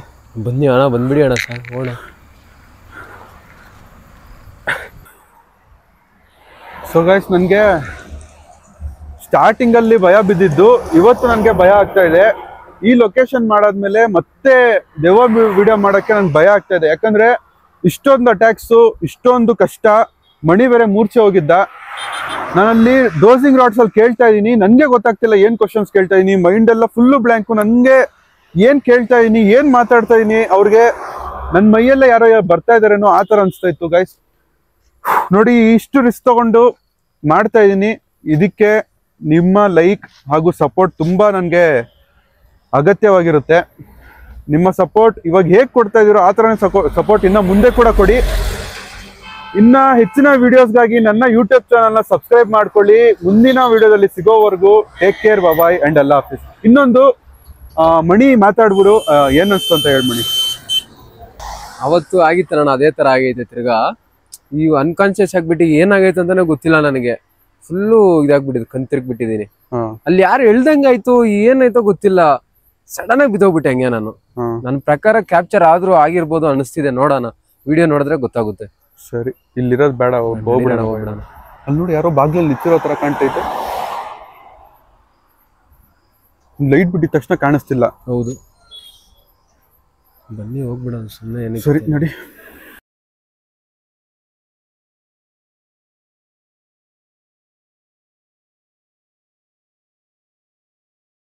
ಬನ್ನಿ ಅಣ್ಣ, ಬಂದ್ಬಿಡಿ ಅಣ್ಣ ಸರ್, ಹೋಗೋಣ. ಸೊ ಗೈಸ್, ನನಗೆ ಸ್ಟಾರ್ಟಿಂಗಲ್ಲಿ ಭಯ ಬಿದ್ದಿದ್ದು, ಇವತ್ತು ನನಗೆ ಭಯ ಆಗ್ತಾ ಇದೆ. ಈ ಲೊಕೇಶನ್ ಮಾಡಾದ್ಮೇಲೆ ಮತ್ತೆ ದೆವ್ವ ವಿಡಿಯೋ ಮಾಡೋಕ್ಕೆ ನನ್ಗೆ ಭಯ ಆಗ್ತಾ ಇದೆ. ಯಾಕಂದರೆ ಇಷ್ಟೊಂದು ಅಟ್ಯಾಕ್ಸು, ಇಷ್ಟೊಂದು ಕಷ್ಟ. ಮಣಿ ಬೇರೆ ಮೂರ್ಛೆ ಹೋಗಿದ್ದ. ನಾನಲ್ಲಿ ಡೋಸಿಂಗ್ ರಾಡ್ಸಲ್ಲಿ ಕೇಳ್ತಾ ಇದ್ದೀನಿ, ನನಗೆ ಗೊತ್ತಾಗ್ತಿಲ್ಲ ಏನು ಕ್ವಶನ್ಸ್ ಕೇಳ್ತಾ ಇದ್ದೀನಿ. ಮೈಂಡೆಲ್ಲ ಫುಲ್ಲು ಬ್ಲ್ಯಾಂಕು. ನನಗೆ ಏನು ಕೇಳ್ತಾ ಇದ್ದೀನಿ, ಏನು ಮಾತಾಡ್ತಾ ಇದ್ದೀನಿ, ಅವ್ರಿಗೆ ನನ್ನ ಮೈಯೆಲ್ಲ ಯಾರೋ ಬರ್ತಾ ಇದ್ದಾರೇನೋ ಆ ಥರ ಅನಿಸ್ತಾ ಇತ್ತು ಗೈಸ್. ನೋಡಿ, ಇಷ್ಟು ರಿಸ್ಕ್ ತಗೊಂಡು ಮಾಡ್ತಾ ಇದ್ದೀನಿ. ಇದಕ್ಕೆ ನಿಮ್ಮ ಲೈಕ್ ಹಾಗೂ ಸಪೋರ್ಟ್ ತುಂಬ ನನಗೆ ಅಗತ್ಯವಾಗಿರುತ್ತೆ. ನಿಮ್ಮ ಸಪೋರ್ಟ್ ಇವಾಗ ಹೇಗೆ ಕೊಡ್ತಾ ಇದ್ದೀರೋ ಆ ಥರನೇ ಸಪೋರ್ಟ್ ಇನ್ನು ಮುಂದೆ ಕೂಡ ಕೊಡಿ. ಇನ್ನು ಹೆಚ್ಚಿನ ವಿಡಿಯೋಸ್ಗಾಗಿ ನನ್ನ ಯೂಟ್ಯೂಬ್ ಚಾನಲ್ನ ಸಬ್ಸ್ಕ್ರೈಬ್ ಮಾಡ್ಕೊಳ್ಳಿ. ಮುಂದಿನ ವಿಡಿಯೋದಲ್ಲಿ ಸಿಗೋವರೆಗೂ ಟೇಕ್ ಕೇರ್, ಬಾಯ್ ಆ್ಯಂಡ್ ಅಲ್ಲಾ ಹಾಫಿಸ್. ಇನ್ನೊಂದು ಮಣಿ ಮಾತಾಡ್ಬಿಡು, ಏನು ಅನಿಸ್ತು ಅಂತ ಹೇಳಿ ಮಣಿ. ಅವತ್ತು ಆಗಿತ್ತಣ್ಣ, ಅದೇ ಥರ ಆಗೈತೆ. ತಿರ್ಗಾ ಈ ಅನ್ಕಾನ್ಶಿಯಸ್ ಆಗ್ಬಿಟ್ಟು ಏನಾಗೈತೆ ಅಂತಾನೆ ಗೊತ್ತಿಲ್ಲ ನನಗೆ. ಫುಲ್ಲು ಇದಾಗ್ಬಿಟ್ಟಿದ್ದು, ಕಣ್ತಿರ್ಗ್ಬಿಟ್ಟಿದ್ದೀನಿ. ಅಲ್ಲಿ ಯಾರು ಹೇಳ್ದಂಗಾಯ್ತು, ಏನಾಯ್ತೋ ಗೊತ್ತಿಲ್ಲ. ಸಡನ್ ಆಗಿ ಬಿದ್ದೋಗ್ಬಿಟ್ಟೆ ಹಂಗೆ ನಾನು. ನನ್ನ ಪ್ರಕಾರ ಕ್ಯಾಪ್ಚರ್ ಆದ್ರೂ ಆಗಿರ್ಬೋದು ಅನಿಸ್ತಿದೆ. ನೋಡೋಣ, ವಿಡಿಯೋ ನೋಡಿದ್ರೆ ಗೊತ್ತಾಗುತ್ತೆ. ಸರಿ, ಇಲ್ಲಿರೋದು ಬೇಡ, ಹೋಗ್ಬಿಡೋಣ. ಅಲ್ಲಿ ನೋಡಿ, ಯಾರೋ ಬಾಗಿಲಲ್ಲಿ ನಿಂತಿರೋ ತರ ಕಾಣ್ತೈತೆ. ಲೈಟ್ ಬಿಟ್ಟಿದ ತಕ್ಷಣ ಕಾಣಿಸ್ತಿಲ್ಲ. ಹೌದು, ಬನ್ನಿ ಹೋಗ್ಬಿಡೋಣ ಸುಮ್ಮನೆ. ಸರಿ ನಡಿ.